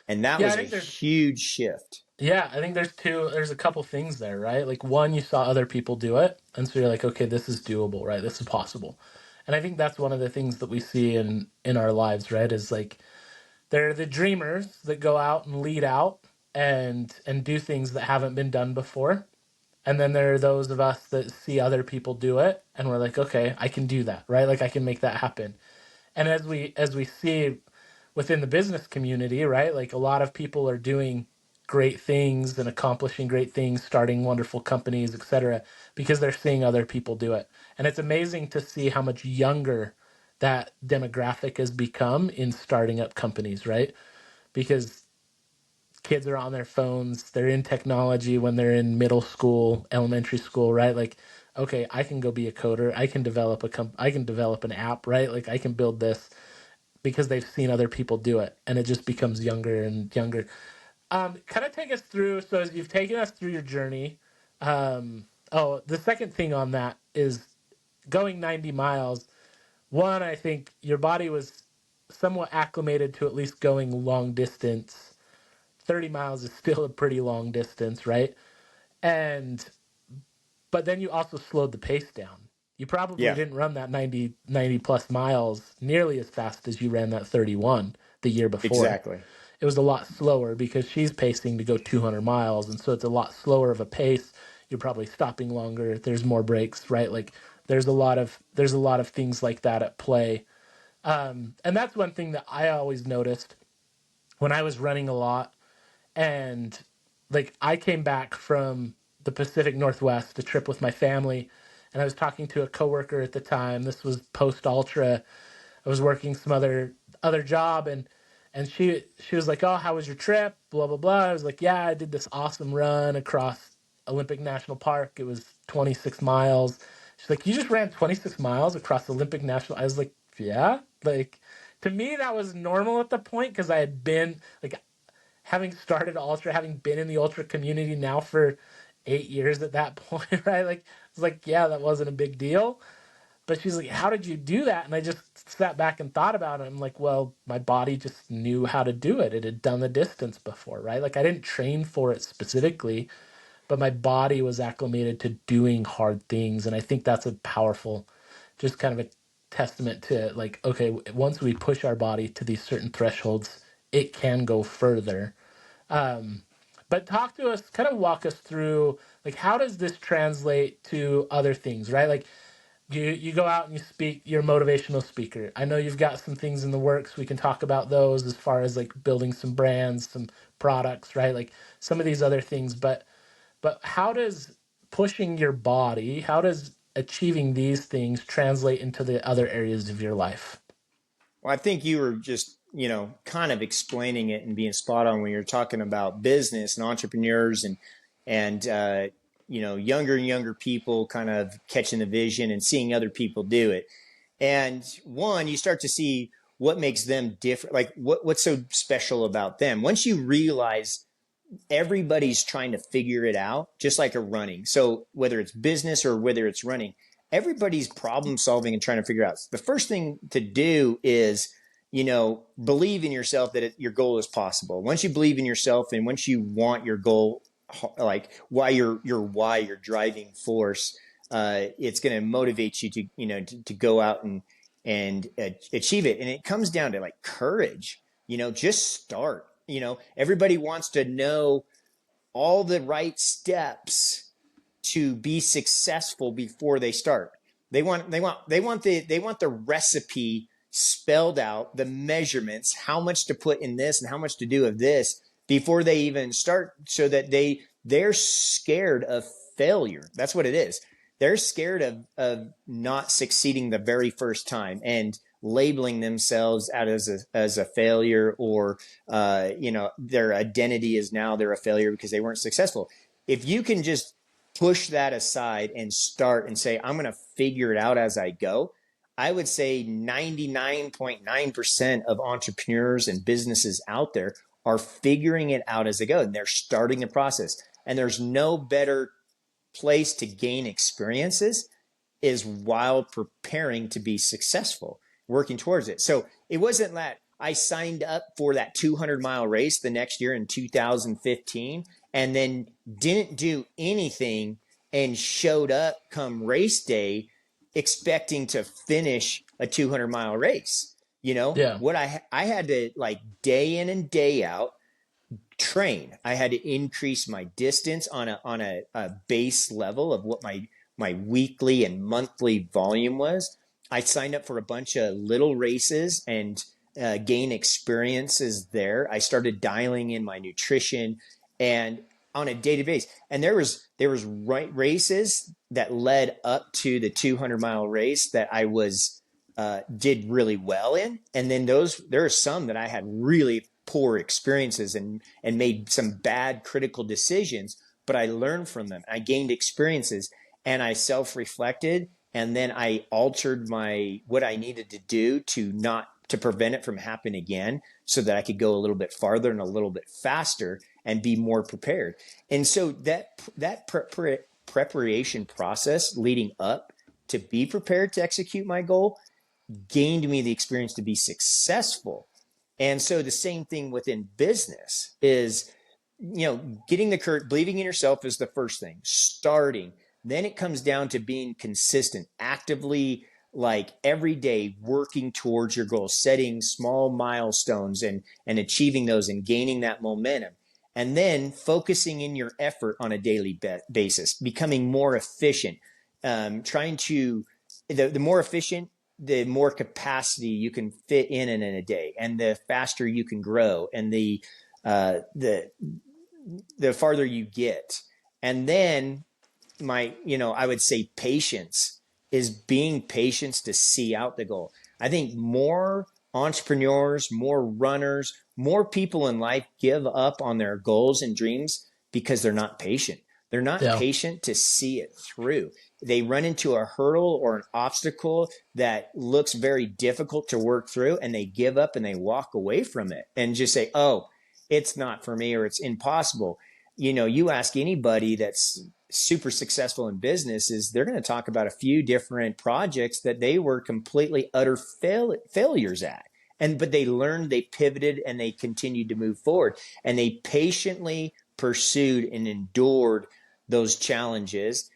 And that Yeah, I was a think there's huge shift. yeah, I think there's a couple things there, right? Like one, you saw other people do it, and so you're like, okay, this is doable, right? This is possible. And I think that's one of the things that we see in our lives, right? Is like they're the dreamers that go out and lead out and do things that haven't been done before. And then there are those of us that see other people do it and we're like, okay, I can do that, right? Like I can make that happen. And as we see within the business community, right? Like a lot of people are doing great things and accomplishing great things, starting wonderful companies, etc., because they're seeing other people do it. And it's amazing to see how much younger that demographic has become in starting up companies, right? Because kids are on their phones, they're in technology when they're in middle school, elementary school, right? Like, okay, I can go be a coder, I can develop I can develop an app, right? Like I can build this because they've seen other people do it, and it just becomes younger and younger. Kind of take us through. So as you've taken us through your journey, oh, the second thing on that is going 90 miles. One, I think your body was somewhat acclimated to at least going long distance. 30 miles is still a pretty long distance, right? And but then you also slowed the pace down. You probably Yeah, didn't run that 90 plus miles nearly as fast as you ran that 31 the year before. exactly. It was a lot slower because she's pacing to go 200 miles. And so it's a lot slower of a pace. You're probably stopping longer. There's more breaks, right? Like there's a lot of things like that at play. And that's one thing that I always noticed when I was running a lot. And like I came back from the Pacific Northwest, a trip with my family, and I was talking to a coworker at the time. This was post ultra. I was working some other job, and she was like, "Oh, how was your trip?" Blah blah blah. I was like, "Yeah, I did this awesome run across Olympic National Park. It was 26 miles." She's like, "You just ran 26 miles across Olympic National?" I was like, "Yeah." Like to me, that was normal at the point because I had been like having started ultra, having been in the ultra community now for 8 years at that point, right? Like it's like, yeah, that wasn't a big deal. But she's like, how did you do that? And I just sat back and thought about it. I'm like, well, my body just knew how to do it. It had done the distance before, right? Like I didn't train for it specifically, but my body was acclimated to doing hard things. And I think that's a powerful, just kind of a testament to like, okay, once we push our body to these certain thresholds, it can go further. um, but talk to us, kind of walk us through, like, how does this translate to other things, right? Like, you go out and you speak, you're a motivational speaker. I know you've got some things in the works. We can talk about those as far as like building some brands, some products, right? Like some of these other things. But how does pushing your body, how does achieving these things translate into the other areas of your life? Well, I think you were just, kind of explaining it and being spot on when you're talking about business and entrepreneurs and younger and younger people kind of catching the vision and seeing other people do it. And one, you start to see what makes them different, like what's so special about them. Once you realize everybody's trying to figure it out, just like a running. So whether it's business or whether it's running, everybody's problem solving and trying to figure out. The first thing to do is, believe in yourself that your goal is possible. Once you believe in yourself and once you want your goal, like why your driving force, it's going to motivate you to, to go out and achieve it. And it comes down to like courage, just start. Everybody wants to know all the right steps to be successful before they start. They want the recipe spelled out, the measurements, how much to put in this and how much to do of this before they even start, so that they're scared of failure. That's what it is. They're scared of not succeeding the very first time and labeling themselves as a failure, or their identity is now they're a failure because they weren't successful. If you can just push that aside and start and say, I'm going to figure it out as I go, I would say 99.9% of entrepreneurs and businesses out there are figuring it out as they go, and they're starting the process. And there's no better place to gain experiences is while preparing to be successful, working towards it. So it wasn't that I signed up for that 200-mile race the next year in 2015 and then didn't do anything and showed up come race day expecting to finish a 200-mile race. Yeah. What I had to, like, day in and day out, train. I had to increase my distance on a base level of what my weekly and monthly volume was. I signed up for a bunch of little races and gain experiences there. I started dialing in my nutrition and on a daily basis. And there was races that led up to the 200-mile race that I was did really well in, and then there are some that I had really poor experiences and made some bad critical decisions, but I learned from them. I gained experiences and I self-reflected, and then I altered what I needed to do to prevent it from happening again, so that I could go a little bit farther and a little bit faster and be more prepared. And so that preparation process leading up to be prepared to execute my goal gained me the experience to be successful. And so the same thing within business is, getting the courage, believing in yourself is the first thing, starting. Then it comes down to being consistent, actively, like every day working towards your goals, setting small milestones and achieving those and gaining that momentum. And then focusing in your effort on a daily basis, becoming more efficient, trying to, the more efficient, the more capacity you can fit in a day, and the faster you can grow, and the farther you get. And then I would say patience is being patient to see out the goal. I think more entrepreneurs, more runners, more people in life give up on their goals and dreams because they're not patient. They're not Yeah. patient to see it through. They run into a hurdle or an obstacle that looks very difficult to work through, and they give up and they walk away from it and just say, oh, it's not for me, or it's impossible. You ask anybody that's super successful in business, is they're going to talk about a few different projects that they were completely utter failures at. But they learned, they pivoted, and they continued to move forward. And they patiently pursued and endured those challenges,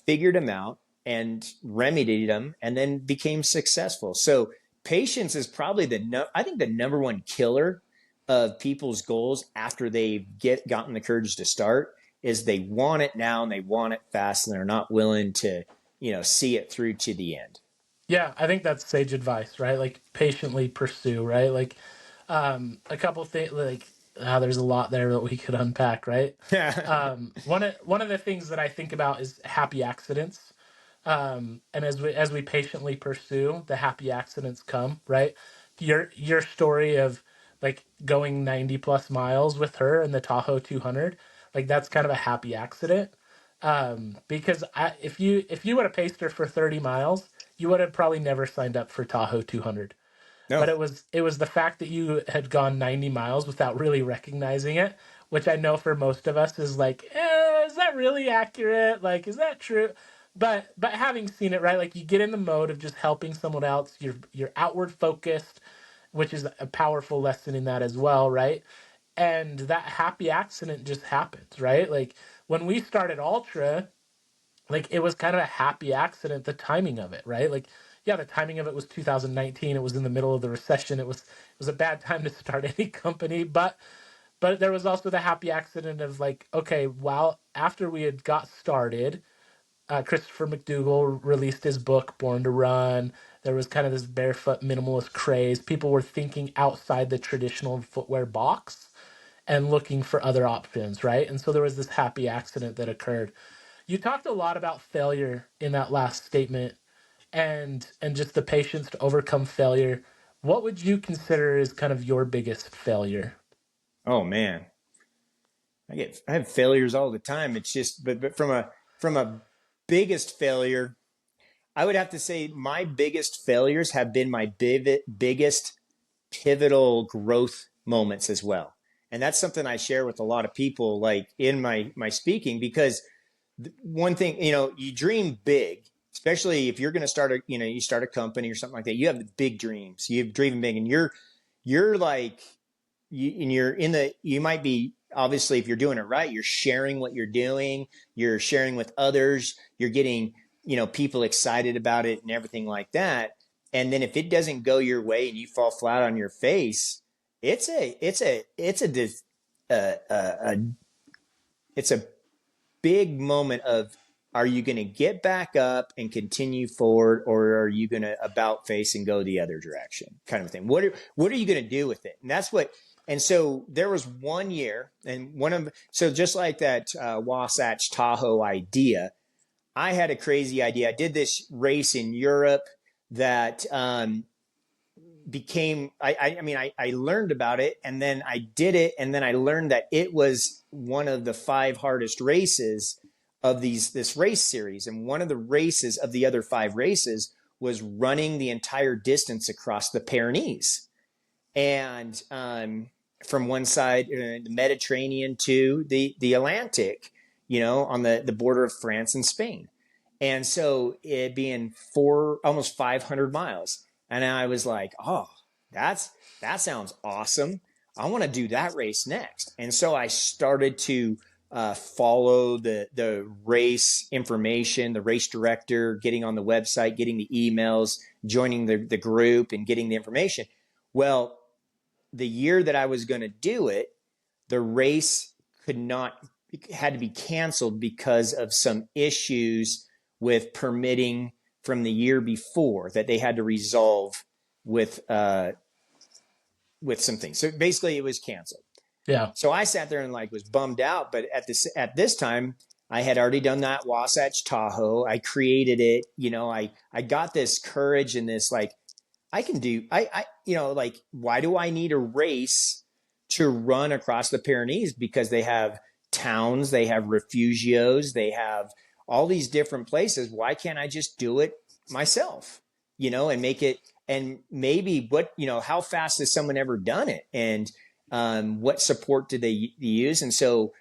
figured them out and remedied them, and then became successful. So patience is probably I think the number one killer of people's goals after they've gotten the courage to start is they want it now and they want it fast, and they're not willing to, see it through to the end. Yeah, I think that's sage advice, right? Like patiently pursue, right? Like a couple things, like there's a lot there that we could unpack, right? One of the things that I think about is happy accidents. And as we patiently pursue, the happy accidents come, right? Your story of like going 90 plus miles with her in the Tahoe 200, like that's kind of a happy accident. Because if you would have paced her for 30 miles, you would have probably never signed up for Tahoe 200. But No. it was the fact that you had gone 90 miles without really recognizing it, which I know for most of us is like, is that really accurate? Like, is that true? But having seen it, right, like you get in the mode of just helping someone else. You're outward focused, which is a powerful lesson in that as well, right? And that happy accident just happens, right? Like when we started Ultra, like it was kind of a happy accident, the timing of it, right? Like yeah, the timing of it was 2019. It was in the middle of the recession. It was a bad time to start any company, but there was also the happy accident of like, okay, while after we had got started, Christopher McDougall released his book Born to Run. There was kind of this barefoot minimalist craze. People were thinking outside the traditional footwear box, and looking for other options, right? And so there was this happy accident that occurred. You talked a lot about failure in that last statement, and just the patience to overcome failure. What would you consider is kind of your biggest failure? Oh man, I have failures all the time. It's just, but from a biggest failure, I would have to say my biggest failures have been my biggest pivotal growth moments as well. And that's something I share with a lot of people, like in my speaking, because one thing, you dream big, especially if you're going to start you start a company or something like that. You have big dreams. You have dreaming big, and you're like, and you might be, obviously, if you're doing it right, you're sharing what you're doing, you're sharing with others, you're getting, people excited about it and everything like that. And then if it doesn't go your way and you fall flat on your face, it's a, it's a, it's a, it's a big moment of, are you going to get back up and continue forward, or are you going to about face and go the other direction, kind of thing? What are you going to do with it? And that's what. And so there was one year, and so just like that Wasatch Tahoe idea, I had a crazy idea. I did this race in Europe that I learned about it, and then I did it, and then I learned that it was one of the 5 hardest races of this race series. And one of the races of the other 5 races was running the entire distance across the Pyrenees. And from one side, the Mediterranean to the Atlantic, on the border of France and Spain. And so it being almost 500 miles. And I was like, oh, that sounds awesome. I want to do that race next. And so I started to follow the race information, the race director, getting on the website, getting the emails, joining the group, and getting the information. Well, the year that I was going to do it, the race had to be canceled because of some issues with permitting from the year before that they had to resolve with some things. So basically it was canceled. Yeah. So I sat there and was bummed out. But at this time, I had already done that Wasatch Tahoe. I created it. I got this courage and this, I can do, why do I need a race to run across the Pyrenees? Because they have towns, they have refugios, they have all these different places. Why can't I just do it myself, and make it, and maybe how fast has someone ever done it? And what support did they use? And so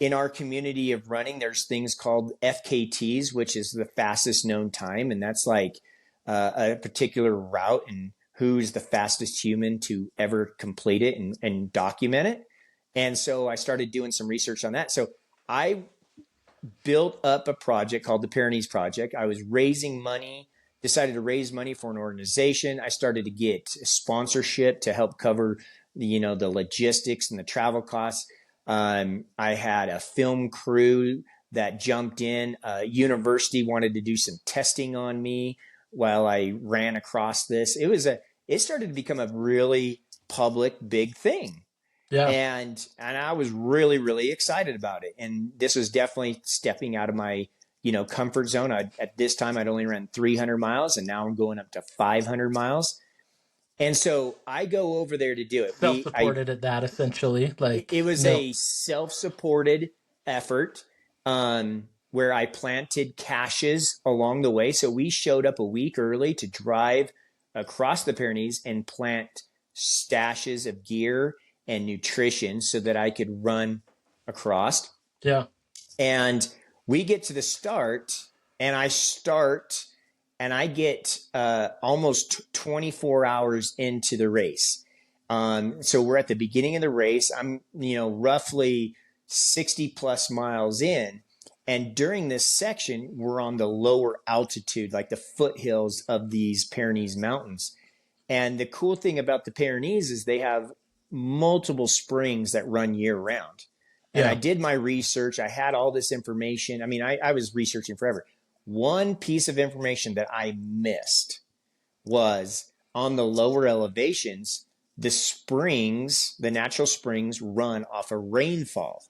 in our community of running, there's things called FKTs, which is the fastest known time. And that's a particular route and who's the fastest human to ever complete it and document it. And so I started doing some research on that. So I built up a project called the Pyrenees Project. I was raising money, decided to raise money for an organization. I started to get sponsorship to help cover the logistics and the travel costs. I had a film crew that jumped in. University wanted to do some testing on me while I ran across this. It started to become a really public, big thing. Yeah. And I was really, really excited about it. And this was definitely stepping out of my, comfort zone. At this time, I'd only ran 300 miles, and now I'm going up to 500 miles. And so I go over there to do it. Self-supported at that, essentially. It was No. a self-supported effort, where I planted caches along the way. So we showed up a week early to drive across the Pyrenees and plant stashes of gear and nutrition so that I could run across. Yeah. And we get to the start, and I get almost 24 hours into the race. So we're at the beginning of the race. I'm, roughly 60 plus miles in. And during this section, we're on the lower altitude, like the foothills of these Pyrenees mountains. And the cool thing about the Pyrenees is they have multiple springs that run year round. And Yeah. I did my research. I had all this information. I mean, I was researching forever. One piece of information that I missed was on the lower elevations, the natural springs run off of rainfall.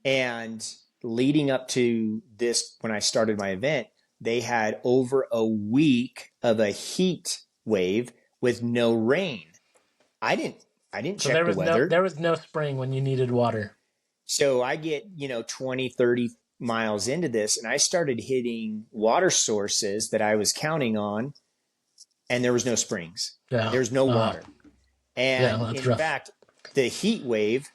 And leading up to this, when I started my event, they had over a week of a heat wave with no rain. I didn't I didn't So check the weather. there was no spring when you needed water. So I get, 20, 30 miles into this and I started hitting water sources that I was counting on and there was no springs. Yeah. There's no water. Yeah, And that's in rough. fact, the heat wave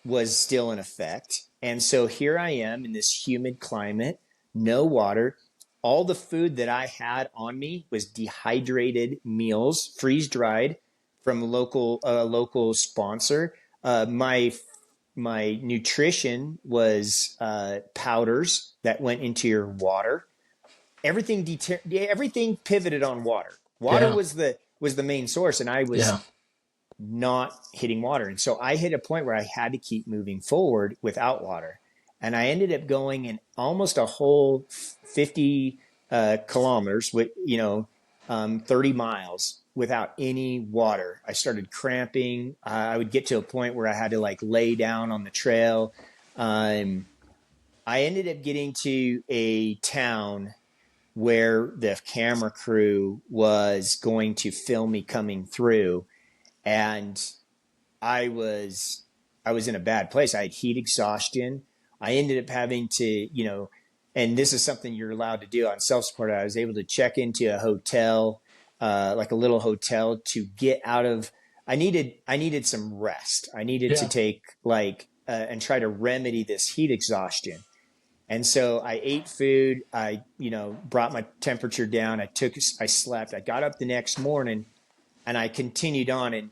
was still in effect. And so here I am in this humid climate, no water. All the food that I had on me was dehydrated meals, freeze dried from local sponsor. My nutrition was powders that went into your water. Everything pivoted on water. Water Yeah. was the main source, and I Yeah. was not hitting water. And so I hit a point where I had to keep moving forward without water. And I ended up going in almost a whole 50 kilometers, with 30 miles without any water. I started cramping. I would get to a point where I had to like lay down on the trail. Um, I ended up getting to a town where the camera crew was going to film me coming through, and I was I was in a bad place. I had heat exhaustion. I ended up having to, and this is something you're allowed to do on self-support. I was able to check into a hotel, like a little hotel, to get out of. I needed some rest. I needed to Yeah. take and try to remedy this heat exhaustion. And so I ate food. I, brought my temperature down. I slept. I got up the next morning and I continued on, and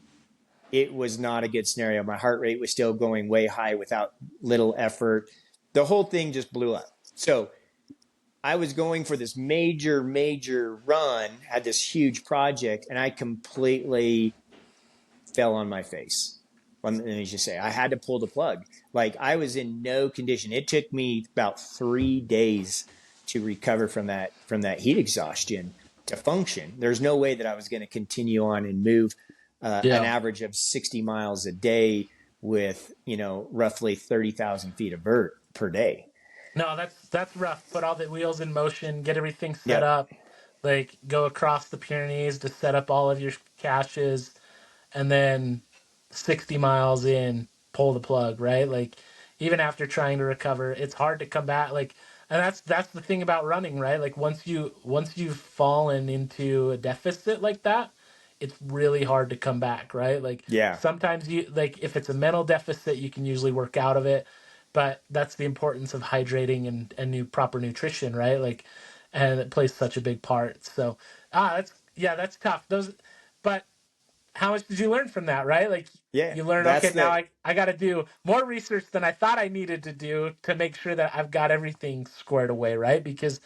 it was not a good scenario. My heart rate was still going way high without little effort. The whole thing just blew up. So I was going for this major, major run, had this huge project, and I completely fell on my face. Let me just say, I had to pull the plug. Like, I was in no condition. It took me about 3 days to recover from that heat exhaustion to function. There's no way that I was going to continue on and move an Yeah. average of 60 miles a day with roughly 30,000 feet of vert per day. No, that's rough. Put all the wheels in motion, get everything set Yep. up, like go across the Pyrenees to set up all of your caches, and then 60 miles in, pull the plug, right? Like even after trying to recover, it's hard to come back. Like, and that's the thing about running, right? Like once you've fallen into a deficit like that, it's really hard to come back, right? Like Yeah. sometimes you like if it's a mental deficit, you can usually work out of it, but that's the importance of hydrating and proper nutrition, right? Like, and it plays such a big part. So that's tough. Those, but how much did you learn from that, right? Like Yeah. you learn, That's okay, now the I got to do more research than I thought I needed to do to make sure that I've got everything squared away, right? Because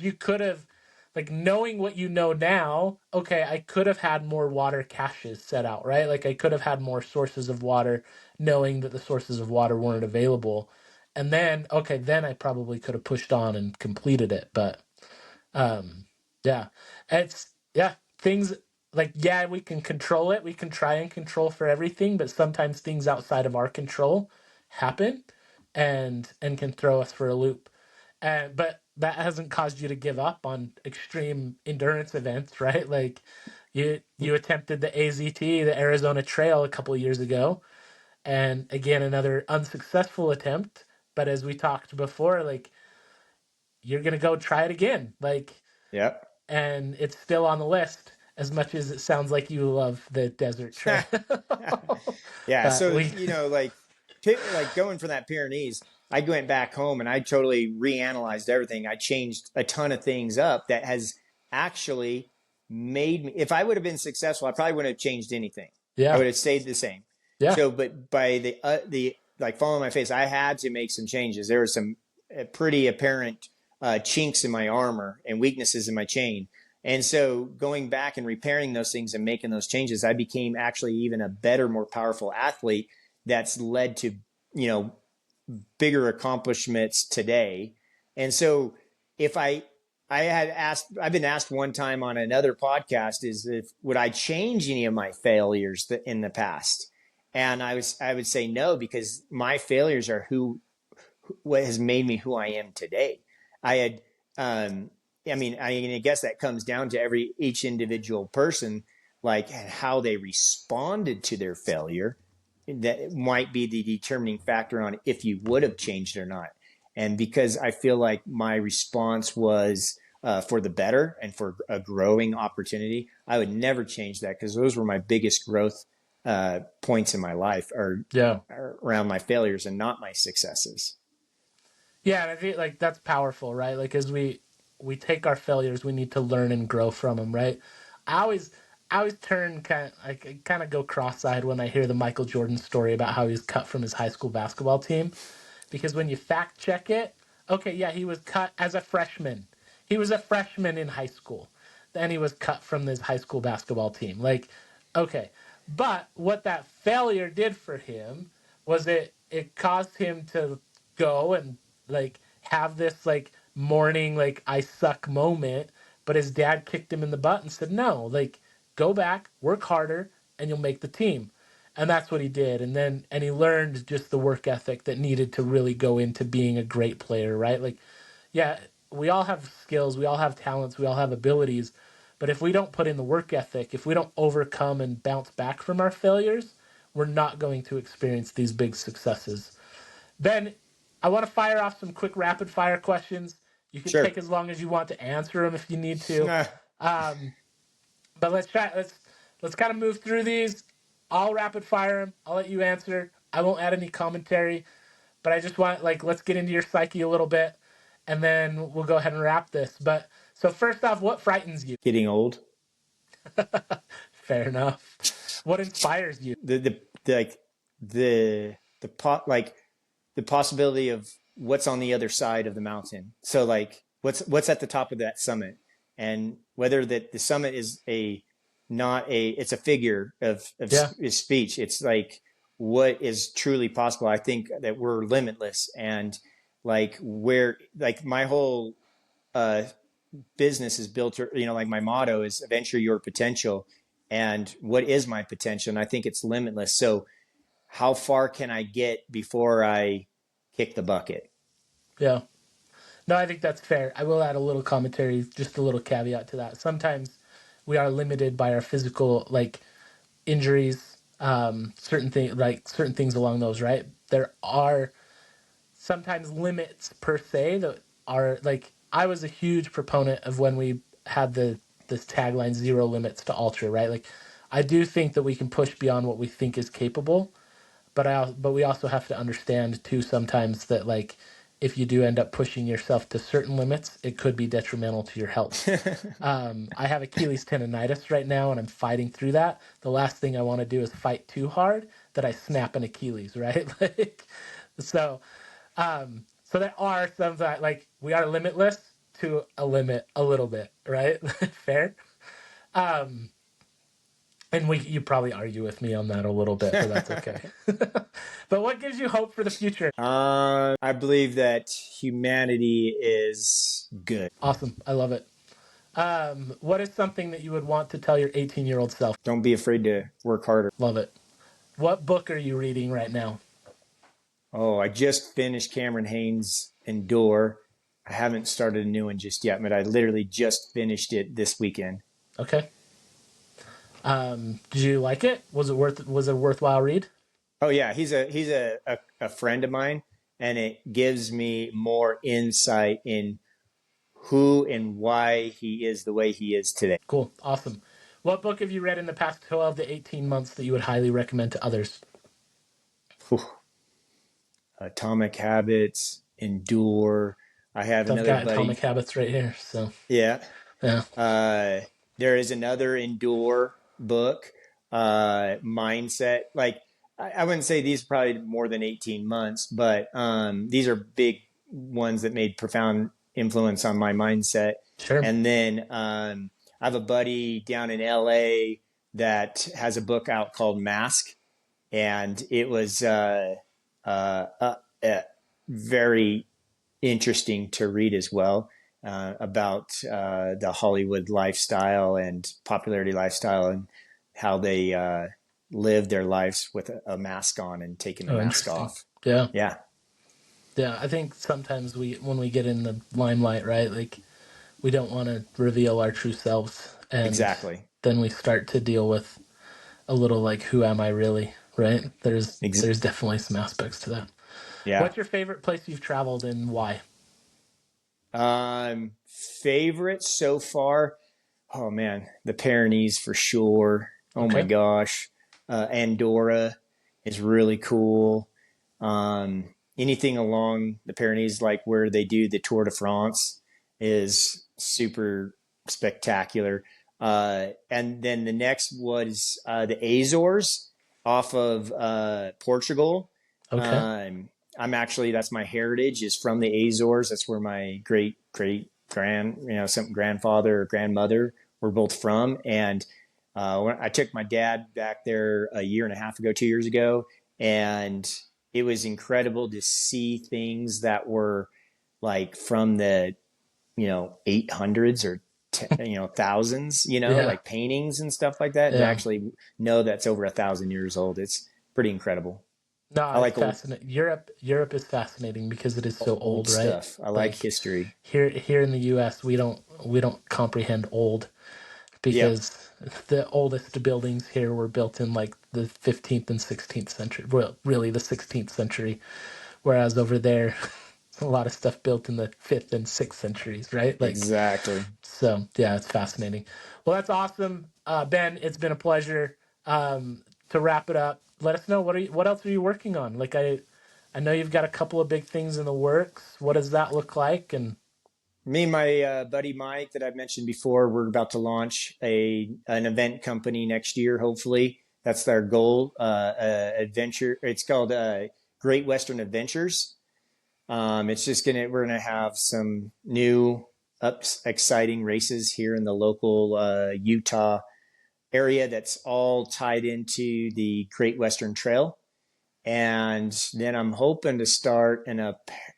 you could have, like, knowing what you know now, okay, I could have had more water caches set out, right? Like I could have had more sources of water, knowing that the sources of water weren't available. And then, okay, then I probably could have pushed on and completed it. But um, yeah, it's yeah things like yeah we can control it. We can try and control for everything, but sometimes things outside of our control happen and can throw us for a loop. And but that hasn't caused you to give up on extreme endurance events, right? Like you attempted the AZT, the Arizona Trail, a couple of years ago, and again another unsuccessful attempt. But as we talked before, like you're gonna go try it again. Like Yep. and it's still on the list as much as it sounds like you love the desert trail. Yeah. But So, we, like going from that Pyrenees, I went back home and I totally reanalyzed everything. I changed a ton of things up that has actually made me, if I would have been successful, I probably wouldn't have changed anything. I yeah, would have stayed the same. yeah, So, but by the like falling on my face, I had to make some changes. There were some pretty apparent chinks in my armor and weaknesses in my chain. And so going back and repairing those things and making those changes, I became actually even a better, more powerful athlete that's led to, you know, bigger accomplishments today. And so if I I've been asked one time on another podcast is if would I change any of my failures in the past? And I would say no, because my failures are what has made me who I am today. I had, um, I guess that comes down to each individual person, like how they responded to their failure. That might be the determining factor on if you would have changed or not. And because I feel like my response was for the better and for a growing opportunity, I would never change that, because those were my biggest growth points in my life, Yeah. are around my failures and not my successes. Yeah, and I think like that's powerful, right? Like as we take our failures, we need to learn and grow from them, right? I always I always turn kind of go cross-eyed when I hear the Michael Jordan story about how he was cut from his high school basketball team, because when you fact check it, okay, yeah, he was cut as a freshman. He was a freshman in high school. Then he was cut from his high school basketball team. Like, okay. But what that failure did for him was it caused him to go and like have this like morning like I suck moment, but his dad kicked him in the butt and said, "No, like go back, work harder and you'll make the team." And that's what he did. And he learned just the work ethic that needed to really go into being a great player, right? Like, yeah, we all have skills, we all have talents, we all have abilities, but if we don't put in the work ethic, if we don't overcome and bounce back from our failures, we're not going to experience these big successes. Ben, I want to fire off some quick rapid fire questions. You can Sure. take as long as you want to answer them if you need to. Um, but let's kind of move through these. I'll rapid fire them. I'll let you answer. I won't add any commentary, but I just want like let's get into your psyche a little bit, and then we'll go ahead and wrap this. But so first off, what frightens you? Getting old. Fair enough. What inspires you? The like the pot like the possibility of what's on the other side of the mountain. So like what's at the top of that summit, and whether that the summit is a not a it's a figure of Yeah, speech. It's like what is truly possible. I think that we're limitless, and like where like my whole uh business is built, like my motto is venture your potential. And what is my potential? And I think it's limitless. So how far can I get before I kick the bucket? yeah. No, I think that's fair. I will add a little commentary, just a little caveat to that. Sometimes we are limited by our physical like injuries, certain things along those. Right, there are sometimes limits per se that are like I was a huge proponent of when we had this tagline zero limits to ultra, right? Like I do think that we can push beyond what we think is capable, but we also have to understand too sometimes that like if you do end up pushing yourself to certain limits, it could be detrimental to your health. I have Achilles tendonitis right now, and I'm fighting through that. The last thing I want to do is fight too hard that I snap an Achilles, right? Like, so there are some that like we are limitless to a limit a little bit, right? Fair. Um, and you probably argue with me on that a little bit, but that's okay. But what gives you hope for the future? I believe that humanity is good. Awesome. I love it. What is something that you would want to tell your 18-year-old self? Don't be afraid to work harder. Love it. What book are you reading right now? Oh, I just finished Cameron Haynes' Endure. I haven't started a new one just yet, but I literally just finished it this weekend. Okay. Did you like it? Was it a worthwhile read? Oh yeah, he's a friend of mine, and it gives me more insight in who and why he is the way he is today. Cool. Awesome. What book have you read in the past 12 to 18 months that you would highly recommend to others? Whew. Atomic Habits, Endure. I have So I've another got Atomic buddy. Habits right here. So, Yeah. yeah. Uh, there is another Endure book, Mindset. Like, I wouldn't say these are probably more than 18 months, but these are big ones that made profound influence on my mindset. Sure. And then I have a buddy down in LA that has a book out called Mask, and it was very interesting to read as well. about the Hollywood lifestyle and popularity lifestyle and how they live their lives with a mask on and taking the Oh, mask interesting. off. Yeah. Yeah, Yeah. I think sometimes when we get in the limelight, right? Like we don't want to reveal our true selves. And exactly. then we start to deal with a little like, who am I really? Right? Ex- There's definitely some aspects to that. yeah. What's your favorite place you've traveled and why? Favorite so far. Oh man, the Pyrenees for sure. Oh my Okay. gosh. Andorra is really cool. Anything along the Pyrenees, like where they do the Tour de France, is super spectacular. And then the next was the Azores off of Portugal. Okay. Um, I'm actually, that's my heritage, is from the Azores. That's where my some grandfather or grandmother were both from. And when I took my dad back there a year and a half ago, 2 years ago, and it was incredible to see things that were like from the 800s or thousands, Yeah. like paintings and stuff like that, and to Yeah. actually know that's over 1,000 years old. It's pretty incredible. No, I it's like fascinating. Europe is fascinating because it is so old old, right? stuff. I like Like history. here in the US, we don't comprehend old Yep, because the oldest buildings here were built in like the 15th and 16th century. Well, really the 16th century, whereas over there a lot of stuff built in the 5th and 6th centuries, right? Like exactly. so yeah, it's fascinating. Well, that's awesome. Ben, it's been a pleasure. To wrap it up, let us know what else are you working on? Like I know you've got a couple of big things in the works. What does that look like? And Me and my buddy Mike that I've mentioned before, we're about to launch an event company next year. Hopefully, that's our goal. Adventure. It's called Great Western Adventures. It's just we're gonna have some new, exciting races here in the local Utah area. That's all tied into the Great Western Trail, and then I'm hoping to start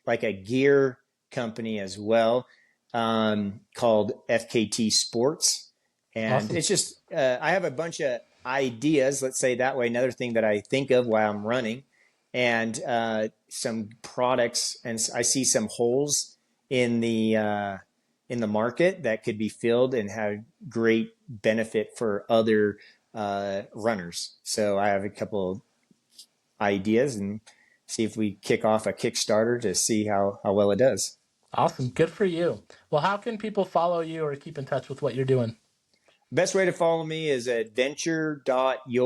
like a gear company as well, called FKT Sports. And awesome. it's just I have a bunch of ideas, let's say that way. Another thing that I think of while I'm running, and some products, and I see some holes in the market that could be filled and have great benefit for other runners. So I have a couple ideas and see if we kick off a Kickstarter to see how well it does. Awesome. Good for you. Well, how can people follow you or keep in touch with what you're doing? Best way to follow me is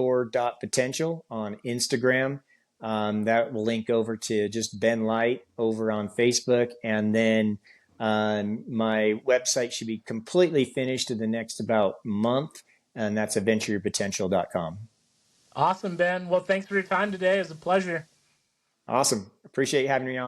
adventure.your.potential on Instagram. That will link over to just Ben Light over on Facebook. And then my website should be completely finished in the next about month. And that's adventureyourpotential.com. Awesome, Ben. Well, thanks for your time today. It was a pleasure. Awesome. Appreciate having me on.